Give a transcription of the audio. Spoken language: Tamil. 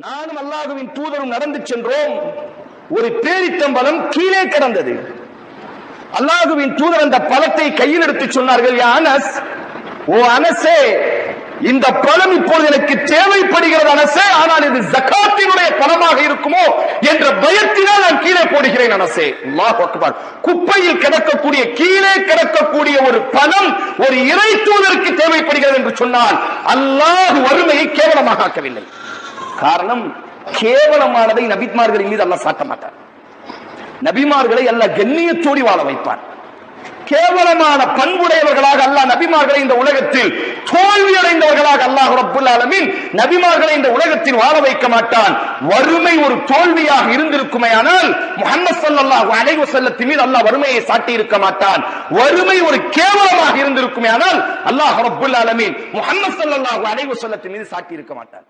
நானும் அல்லாஹ்வின் தூதரும் நடந்து சென்றோம். ஒரு பேரித்தம்பலம் கீழே கிடந்தது. அல்லாஹ்வின் தூதர் அந்த பழத்தை கையில் எடுத்து சொன்னார்கள், யா அனஸ், ஓ அனஸே, இந்த பழம் இப்பொழுது எனக்கு தேவைப்படுகிறது அனஸே, ஆனால் இது ஜகாத்தினுடைய பணமாக இருக்குமோ என்ற பயத்தினால் நான் கீழே போடுகிறேன் அனஸே. அல்லாஹ் அக்பர். குப்பையில் கிடக்கக்கூடிய, கீழே கிடக்கக்கூடிய ஒரு பணம் ஒரு இறை தூதருக்கு தேவைப்படுகிறது என்று சொன்னால் அல்லாஹ் வறுமையை கேவலமாக ஆக்கவில்லை. காரணம், கேவலமானதை நபிமார்களின் மீது அல்லாஹ் சாட்ட மாட்டார். நபிமார்களை அல்லாஹ் கண்ணியத்தோடு வாழ வைப்பார். கேவலமான பண்புடையவர்களாக அல்லாஹ் நபிமார்களை இந்த உலகத்தில், தோல்வி அடைந்தவர்களாக அல்லாஹ் ரப்புல் ஆலமீன் நபிமார்களை இந்த உலகத்தில் வாழ வைக்க மாட்டான். வறுமை ஒரு தோல்வியாக இருந்திருக்குமே ஆனால் முஹம்மது ஸல்லல்லாஹு அலைஹி வஸல்லத்தின் மீது அல்லாஹ் வறுமையை சாட்டி இருக்க மாட்டான். வறுமை ஒரு கேவலமாக இருந்திருக்குமே ஆனால் அல்லாஹ் ரப்புல் ஆலமீன் முஹம்மது ஸல்லல்லாஹு அலைஹி வஸல்லத்தின் மீது சாட்டி இருக்க மாட்டான்.